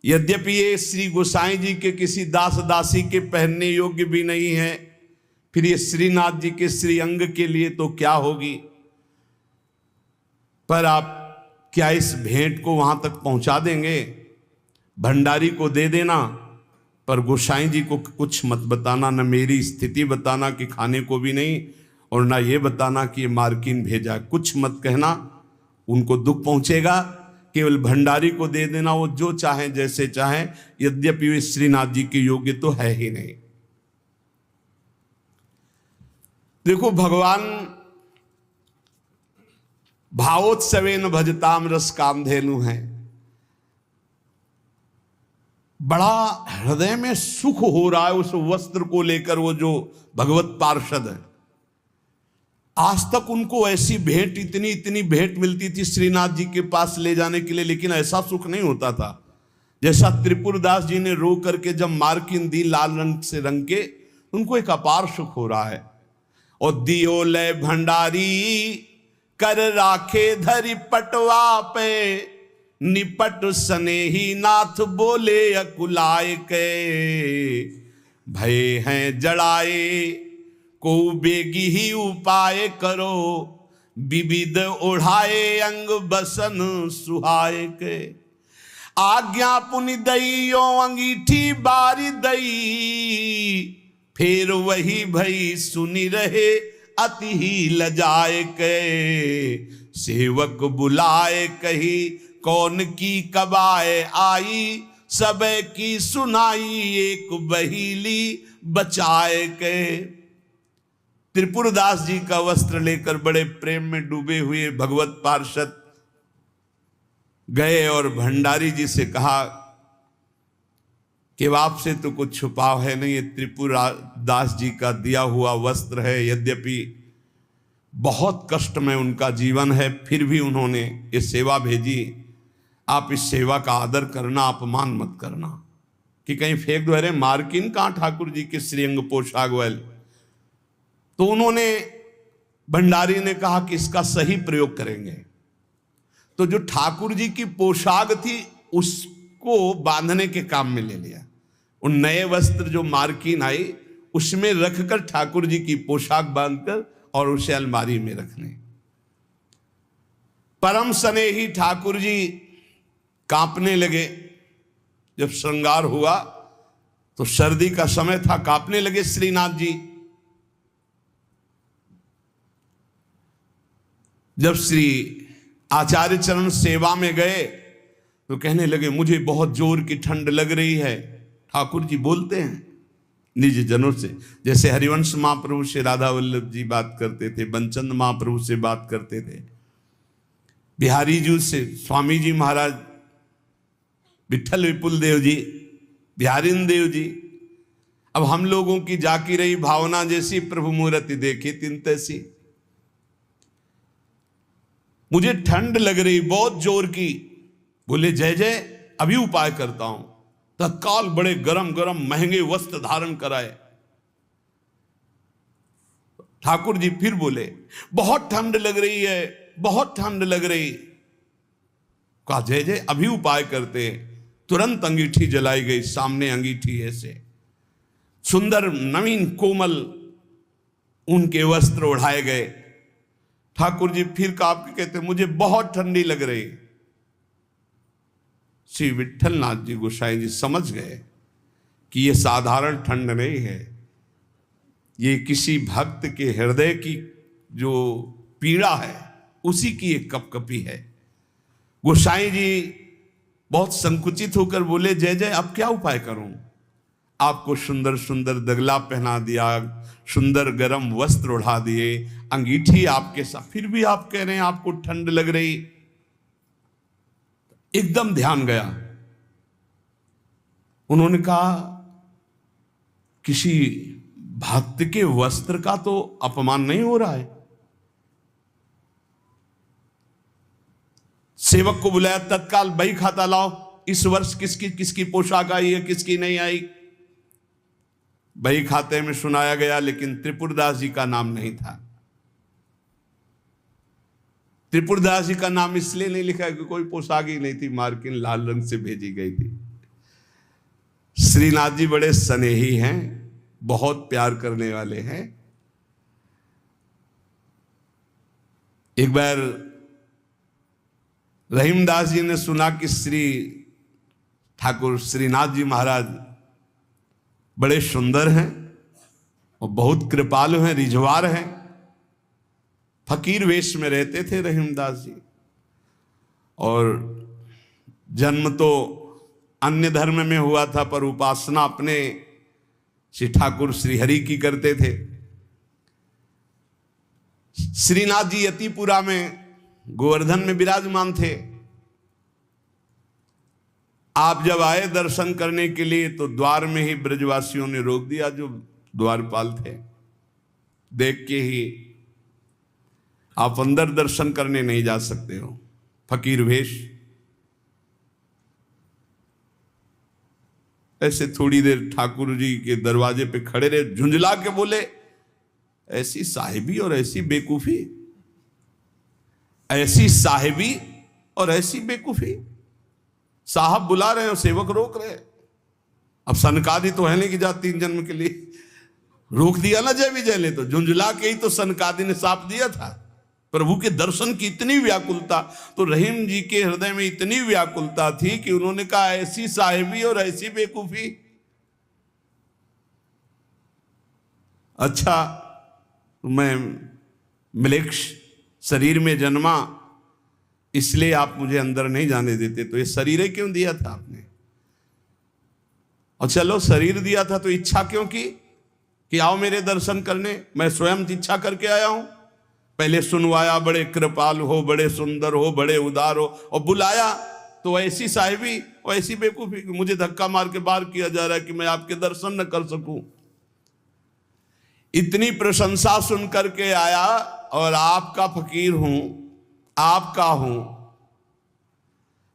यद्यपि ये श्री गोसाई जी के किसी दास दासी के पहनने योग्य भी नहीं है, फिर ये श्रीनाथ जी के श्री अंग के लिए तो क्या होगी। पर आप क्या इस भेंट को वहां तक पहुंचा देंगे? भंडारी को दे देना, पर गोसाई जी को कुछ मत बताना, न मेरी स्थिति बताना कि खाने को भी नहीं, और ना ये बताना कि ये मार्किन भेजा। कुछ मत कहना, उनको दुख पहुंचेगा। केवल भंडारी को दे देना, वो जो चाहे जैसे चाहे, यद्यपि वे श्रीनाथ जी के योग्य तो है ही नहीं। देखो, भगवान भावोत्सवेन भजताम रस कामधेनु है। बड़ा हृदय में सुख हो रहा है उस वस्त्र को लेकर। वो जो भगवत पार्षद है, आज तक उनको ऐसी भेंट, इतनी इतनी भेंट मिलती थी श्रीनाथ जी के पास ले जाने के लिए, लेकिन ऐसा सुख नहीं होता था जैसा त्रिपुरदास जी ने रो करके जब मार्किन दी लाल रंग से रंग के, उनको एक अपार सुख हो रहा है। और दियो ले भंडारी कर राखे धरी पटवा पे, निपट स्नेही नाथ बोले अकुलाए के, भय हैं जड़ाए को बेगी ही उपाय करो, विविध ओढ़ाए अंग बसन सुहाए के। आज्ञा पुनि दइयो अंगीठी बारी दई, फिर वही भई सुनी रहे अति ही लजाए के। सेवक बुलाए कही कौन की कबाए आई, सब की सुनाई एक बहीली बचाए के। त्रिपुरदास जी का वस्त्र लेकर बड़े प्रेम में डूबे हुए भगवत पार्षद गए और भंडारी जी से कहा कि आपसे तो कुछ छुपाव है नहीं, ये त्रिपुरदास जी का दिया हुआ वस्त्र है। यद्यपि बहुत कष्ट में उनका जीवन है, फिर भी उन्होंने ये सेवा भेजी। आप इस सेवा का आदर करना, अपमान मत करना कि कहीं फेंक दो। अरे मार्किन कहाँ ठाकुर जी के श्रीअंग पोशाक वाले। तो उन्होंने, भंडारी ने कहा कि इसका सही प्रयोग करेंगे। तो जो ठाकुर जी की पोशाक थी उसको बांधने के काम में ले लिया। उन नए वस्त्र जो मार्किन आई उसमें रखकर ठाकुर जी की पोशाक बांधकर और उसे अलमारी में रखने। परम स्नेही ठाकुर जी कांपने लगे। जब श्रृंगार हुआ तो सर्दी का समय था, कांपने लगे श्रीनाथ जी। जब श्री आचार्य चरण सेवा में गए तो कहने लगे मुझे बहुत जोर की ठंड लग रही है। ठाकुर जी बोलते हैं निज जनों से, जैसे हरिवंश महाप्रभु से राधा वल्लभ जी बात करते थे, बंचंद महाप्रभु से बात करते थे, बिहारी जी से स्वामी जी महाराज, विठल विपुल देव जी, बिहारिन देव जी। अब हम लोगों की जाकी रही भावना जैसी प्रभु मूर्ति देखी तिन तैसी। मुझे ठंड लग रही बहुत जोर की। बोले जय जय अभी उपाय करता हूं। तत्काल बड़े गरम गरम महंगे वस्त्र धारण कराए। ठाकुर जी फिर बोले बहुत ठंड लग रही है, बहुत ठंड लग रही। कहा जय जय अभी उपाय करते। तुरंत अंगीठी जलाई गई, सामने अंगीठी ऐसे सुंदर नवीन कोमल उनके वस्त्र उड़ाए गए। ठाकुर जी फिर कांप के कहते मुझे बहुत ठंडी लग रही। श्री विठल नाथ जी गोसाई जी समझ गए कि यह साधारण ठंड नहीं है, ये किसी भक्त के हृदय की जो पीड़ा है उसी की एक कपकपी है। गोसाई जी बहुत संकुचित होकर बोले जय जय अब क्या उपाय करूं। आपको सुंदर सुंदर दगला पहना दिया, सुंदर गरम वस्त्र उड़ा दिए, अंगीठी आपके साथ, फिर भी आप कह रहे हैं आपको ठंड लग रही। एकदम ध्यान गया। उन्होंने कहा किसी भक्त के वस्त्र का तो अपमान नहीं हो रहा है। सेवक को बुलाया, तत्काल बही खाता लाओ, इस वर्ष किसकी किसकी पोशाक आई है किसकी नहीं आई। बही खाते में सुनाया गया, लेकिन त्रिपुरदास जी का नाम नहीं था। त्रिपुरदास जी का नाम इसलिए नहीं लिखा कि कोई पोशाक ही नहीं थी, मार्किन लाल रंग से भेजी गई थी। श्रीनाथ जी बड़े स्नेही हैं, बहुत प्यार करने वाले हैं। एक बार रहीमदास जी ने सुना कि श्री ठाकुर श्रीनाथ जी महाराज बड़े सुंदर हैं और बहुत कृपालु हैं, रिझवार हैं। फकीर वेश में रहते थे रहीमदास जी, और जन्म तो अन्य धर्म में हुआ था पर उपासना अपने श्री ठाकुर श्री हरि की करते थे। श्रीनाथ जी यतिपुरा में गोवर्धन में विराजमान थे। आप जब आए दर्शन करने के लिए तो द्वार में ही ब्रजवासियों ने रोक दिया, जो द्वारपाल थे। देख के ही आप अंदर दर्शन करने नहीं जा सकते हो, फकीर वेश। ऐसे थोड़ी देर ठाकुर जी के दरवाजे पे खड़े रहे, झुंझला के बोले ऐसी साहिबी और ऐसी बेकूफी, ऐसी साहिबी और ऐसी बेकूफी। साहब बुला रहे हैं, सेवक रोक रहे। अब सनकादि तो है नहीं कि जा 3 जन्म के लिए रोक दिया ना जय विजय ने, तो झुंझला के ही तो सनकादि ने साप दिया था। प्रभु के दर्शन की इतनी व्याकुलता, तो रहीम जी के हृदय में इतनी व्याकुलता थी कि उन्होंने कहा ऐसी साहिबी और ऐसी बेकूफी। अच्छा मैं म्लेच्छ शरीर में जन्मा, इसलिए आप मुझे अंदर नहीं जाने देते, तो ये शरीर क्यों दिया था आपने? और चलो शरीर दिया था तो इच्छा क्यों की कि आओ मेरे दर्शन करने? मैं स्वयं इच्छा करके आया हूं। पहले सुनवाया, बड़े कृपाल हो, बड़े सुंदर हो, बड़े उदार हो, और बुलाया तो ऐसी साहिबी और ऐसी बेवकूफी, मुझे धक्का मार के बाहर किया जा रहा है कि मैं आपके दर्शन न कर सकूं। इतनी प्रशंसा सुन करके आया और आपका फकीर हूं, आपका हूं।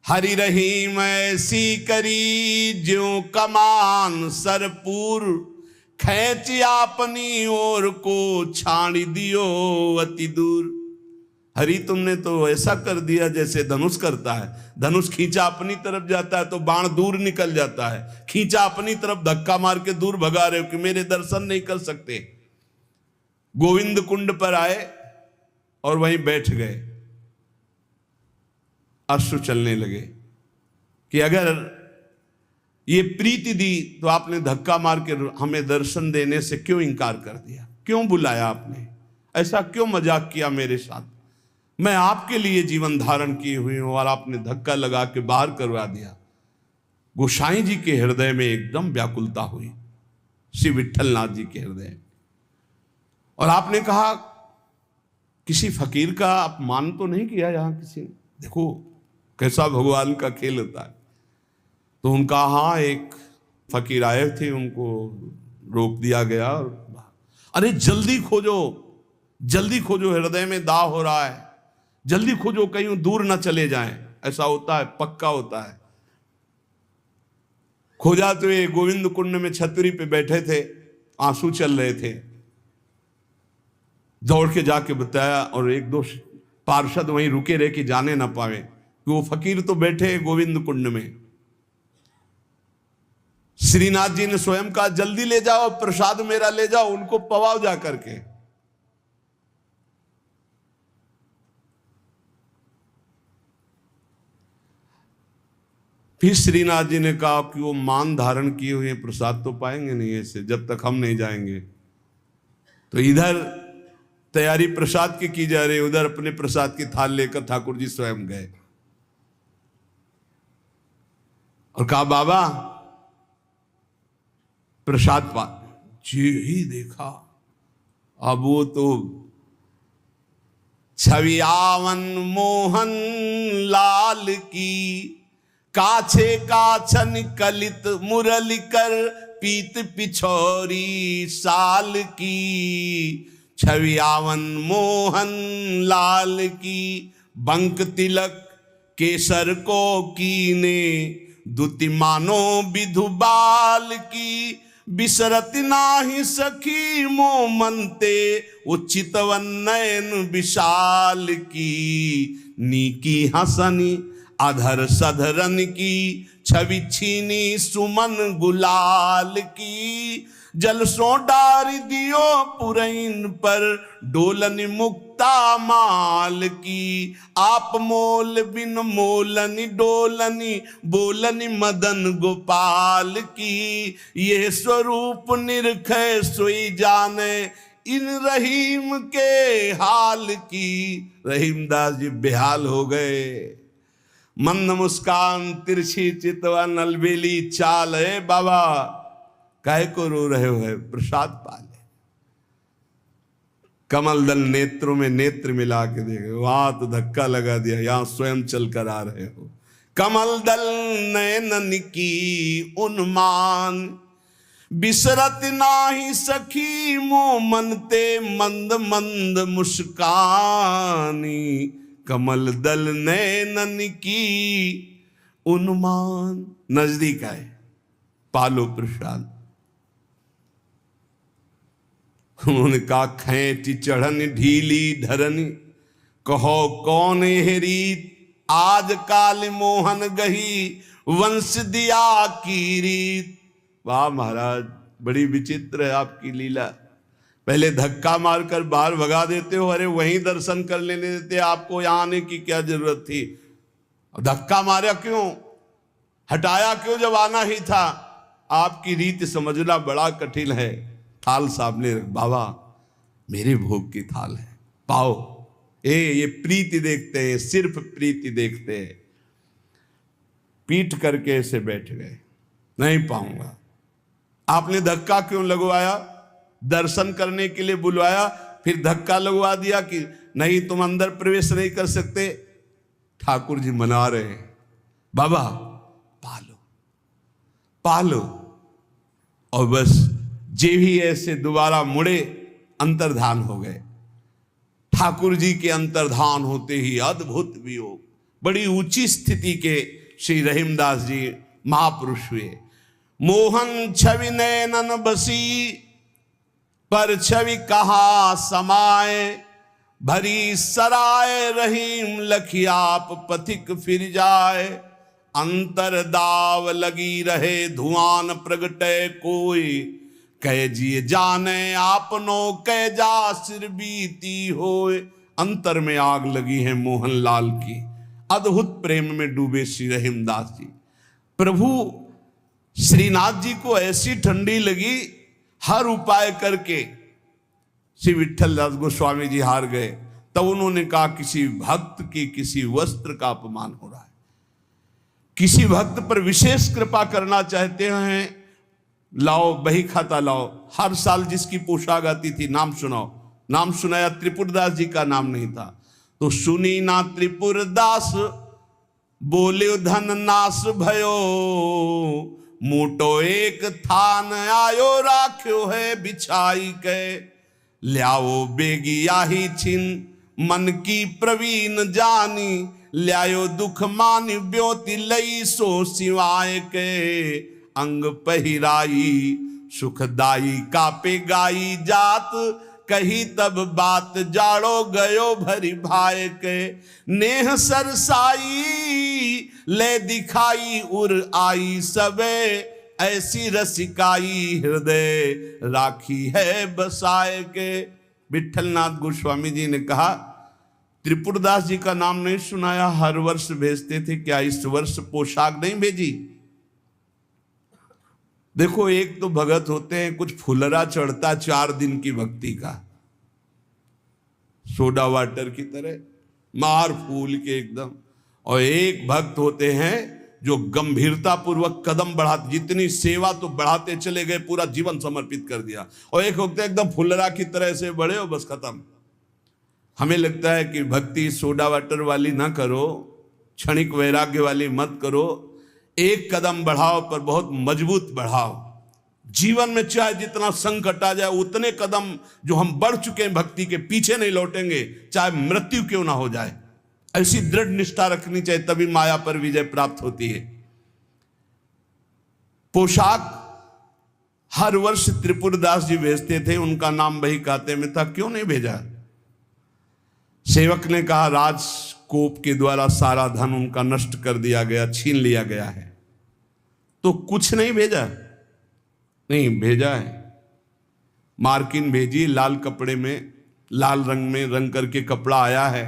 हरि रहीम ऐसी करी ज्यों कमान सरपूर, खैच अपनी ओर को छाड़ी दियो अति दूर। हरि तुमने तो ऐसा कर दिया जैसे धनुष करता है। धनुष खींचा अपनी तरफ जाता है तो बाण दूर निकल जाता है, खींचा अपनी तरफ धक्का मार के दूर भगा रहे हो कि मेरे दर्शन नहीं कर सकते। गोविंद कुंड पर आए और वहीं बैठ गए। अश्रु चलने लगे कि अगर ये प्रीति दी तो आपने धक्का मार के हमें दर्शन देने से क्यों इनकार कर दिया? क्यों बुलाया आपने? ऐसा क्यों मजाक किया मेरे साथ? मैं आपके लिए जीवन धारण किए हुई हूं, और आपने धक्का लगा के बाहर करवा दिया। गोसाई जी के हृदय में एकदम व्याकुलता हुई, श्री विट्ठलनाथ जी के हृदय। और आपने कहा किसी फकीर का अपमान तो नहीं किया यहां किसी ने? देखो कैसा भगवान का खेल होता है। तो उनका हाँ, एक फकीर आए थे, उनको रोक दिया गया। और अरे जल्दी खोजो, जल्दी खोजो, हृदय में दाह हो रहा है, जल्दी खोजो, कहीं दूर ना चले जाएं। ऐसा होता है, पक्का होता है। खोजा तो ये गोविंद कुंड में छतरी पे बैठे थे, आंसू चल रहे थे। दौड़ के जाके बताया, और एक दो पार्षद वहीं रुके रहे कि जाने ना पावे कि वो फकीर तो बैठे हैं गोविंद कुंड में। श्रीनाथ जी ने स्वयं कहा जल्दी ले जाओ, प्रसाद मेरा ले जाओ, उनको पवाओ जा करके। फिर श्रीनाथ जी ने कहा कि वो मान धारण किए हुए प्रसाद तो पाएंगे नहीं ऐसे, जब तक हम नहीं जाएंगे। तो इधर तैयारी प्रसाद की जा रही, उधर अपने प्रसाद की थाल लेकर ठाकुर जी स्वयं गए और कहा बाबा प्रसाद पा। जी ही देखा, अब वो तो छवियावन मोहन लाल की, काछे काछन कलित मुरली कर, पीत पिछोरी साल की। छवियावन मोहन लाल की, बंक तिलक केसर को कीने, दुति मानो विधु बाल की। बिसरत नाही सखी मोमनते, उचितवन नयन विशाल की। नीकी हसनी अधर सधरन की, छवि छीनी सुमन गुलाल की। जलसों डार दियो पुरैन पर, डोलन मुक्ता माल की। आप मोल बिन मोलनी डोलनी, बोलनी मदन गोपाल की। ये स्वरूप निरखै सोई जाने, इन रहीम के हाल की। रहीमदास जी बेहाल हो गए। मंद मुस्कान तिरछी चितवन अलबेली चाल, है बाबा काहे को रो रहे हो? है प्रसाद पाले। कमल दल नेत्रों में नेत्र मिला के देखे, वहां तो धक्का लगा दिया, यहां स्वयं चल कर आ रहे हो। कमल दल नयनन की उन्मान, बिसरत नाही सखी मोमनते, मंद मंद मुस्कानी। कमल दल नैनन की उन्मान। नजदीक आए, पालो प्रसाद। उन्होंने कहा खैंची चढ़न ढीली धरनी, कहो कौन है रीत। आज काल मोहन गही, वंश दिया की रीत। वाह महाराज, बड़ी विचित्र है आपकी लीला। पहले धक्का मारकर बाहर भगा देते हो, अरे वहीं दर्शन कर लेने देते, आपको यहां आने की क्या जरूरत थी? धक्का मारा क्यों, हटाया क्यों जब आना ही था? आपकी रीति समझना बड़ा कठिन है। थाल सामने रख, बाबा मेरे भोग की थाल है, पाओ। ये प्रीति देखते हैं, सिर्फ प्रीति देखते हैं। पीट करके ऐसे बैठ गए, नहीं पाऊंगा। आपने धक्का क्यों लगवाया? दर्शन करने के लिए बुलवाया, फिर धक्का लगवा दिया कि नहीं तुम अंदर प्रवेश नहीं कर सकते। ठाकुर जी मना रहे हैं, बाबा पालो पालो। और बस जे भी ऐसे दोबारा मुड़े, अंतर्धान हो गए। ठाकुर जी के अंतर्धान होते ही अद्भुत वियोग, बड़ी ऊंची स्थिति के श्री रहीमदास जी महापुरुष हुए। मोहन छवि नैनन बसी, पर छवि कहा समाए। भरी सराय रहीम लखियाप, पथिक फिर जाए। अंतर दाव लगी रहे, धुआं प्रगटे कोई। कह जिए जाने आपनो, कह जा सिर बीती होए। अंतर में आग लगी है मोहनलाल की। अद्भुत प्रेम में डूबे श्री रहीमदास जी। प्रभु श्रीनाथ जी को ऐसी ठंडी लगी, हर उपाय करके श्री विट्ठलदास गोस्वामी जी हार गए। तब उन्होंने कहा किसी भक्त की किसी वस्त्र का अपमान हो रहा है, किसी भक्त पर विशेष कृपा करना चाहते हैं, लाओ बही खाता लाओ। हर साल जिसकी पोशाक आती थी नाम सुनाओ, नाम सुनाया, त्रिपुरदास जी का नाम नहीं था। तो सुनी ना त्रिपुरदास बोले धन नाश भयो, मोटो एक थान आयो राख्यो है बिछाई के, ल्याओ बेगिया ही छिन मन की प्रवीण जानी, ल्यायो दुख मान ब्योति लई सो सिवाय के, अंग पहिराई सुखदाई कापे गाई जात, कही तब बात जाड़ो गयो भरी भाई के, नेह सरसाई ले दिखाई उर आई सबे, ऐसी रसिकाई हृदय राखी है बसाए के। विठलनाथ गोस्वामी जी ने कहा त्रिपुरदास जी का नाम नहीं सुनाया, हर वर्ष भेजते थे, क्या इस वर्ष पोशाक नहीं भेजी? देखो एक तो भगत होते हैं कुछ फुलरा चढ़ता 4 दिन की भक्ति का, सोडा वाटर की तरह मार फूल के एकदम, और एक भक्त होते हैं जो गंभीरता पूर्वक कदम बढ़ाते, जितनी सेवा तो बढ़ाते चले गए, पूरा जीवन समर्पित कर दिया। और एक होते हैं एकदम फुलरा की तरह से बड़े हो बस खत्म। हमें लगता है कि भक्ति सोडा वाटर वाली ना करो, क्षणिक वैराग्य वाली मत करो, एक कदम बढ़ाओ पर बहुत मजबूत बढ़ाओ। जीवन में चाहे जितना संकट आ जाए उतने कदम जो हम बढ़ चुके हैं भक्ति के, पीछे नहीं लौटेंगे, चाहे मृत्यु क्यों ना हो जाए। ऐसी दृढ़ निष्ठा रखनी चाहिए, तभी माया पर विजय प्राप्त होती है। पोशाक हर वर्ष त्रिपुरदास जी भेजते थे, उनका नाम बही खाते में था, क्यों नहीं भेजा? सेवक ने कहा राजकोप के द्वारा सारा धन उनका नष्ट कर दिया गया, छीन लिया गया है, तो कुछ नहीं भेजा? नहीं भेजा है। मार्किन भेजी, लाल कपड़े में, लाल रंग में रंग करके कपड़ा आया है,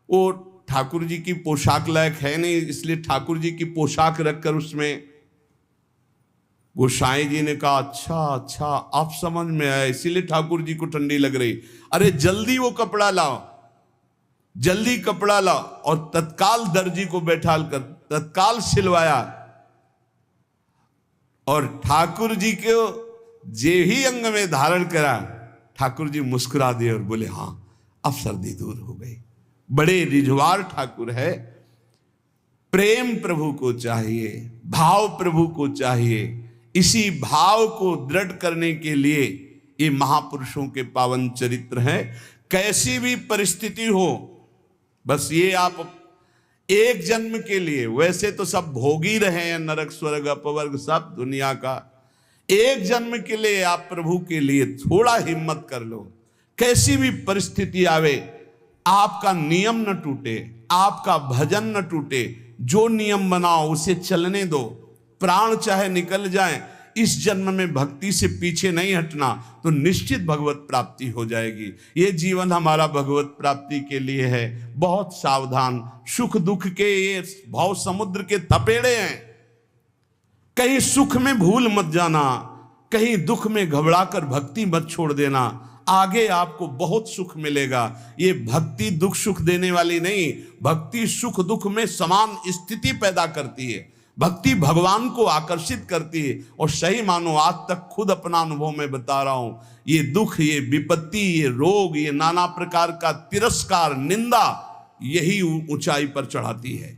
वो ठाकुर जी की पोशाक लायक है नहीं, इसलिए ठाकुर जी की पोशाक रखकर उसमें गोसाई जी ने कहा अच्छा अच्छा आप समझ में आया, इसीलिए ठाकुर जी को ठंडी लग रही। अरे जल्दी वो कपड़ा लाओ, जल्दी कपड़ा लाओ, और तत्काल दर्जी को बैठाल कर तत्काल सिलवाया, और ठाकुर जी को जे ही अंग में धारण करा, ठाकुर जी मुस्कुरा दिए और बोले हाँ अब सर्दी दूर हो गई। बड़े रिझवार ठाकुर है। प्रेम प्रभु को चाहिए, भाव प्रभु को चाहिए। इसी भाव को दृढ़ करने के लिए ये महापुरुषों के पावन चरित्र हैं। कैसी भी परिस्थिति हो, बस ये आप एक जन्म के लिए, वैसे तो सब भोग ही रहे हैं, नरक स्वर्ग अपवर्ग सब दुनिया का, एक जन्म के लिए आप प्रभु के लिए थोड़ा हिम्मत कर लो। कैसी भी परिस्थिति आवे, आपका नियम न टूटे, आपका भजन न टूटे, जो नियम बनाओ उसे चलने दो, प्राण चाहे निकल जाए, इस जन्म में भक्ति से पीछे नहीं हटना, तो निश्चित भगवत प्राप्ति हो जाएगी। ये जीवन हमारा भगवत प्राप्ति के लिए है। बहुत सावधान, सुख दुख के ये भाव समुद्र के थपेड़े हैं, कहीं सुख में भूल मत जाना, कहीं दुख में घबराकर भक्ति मत छोड़ देना, आगे आपको बहुत सुख मिलेगा। ये भक्ति दुख सुख देने वाली नहीं, भक्ति सुख दुख में समान स्थिति पैदा करती है। भक्ति भगवान को आकर्षित करती है। और सही मानो आज तक खुद अपना अनुभव में बता रहा हूं, ये दुख, ये विपत्ति, ये रोग, ये नाना प्रकार का तिरस्कार, निंदा, यही ऊंचाई पर चढ़ाती है।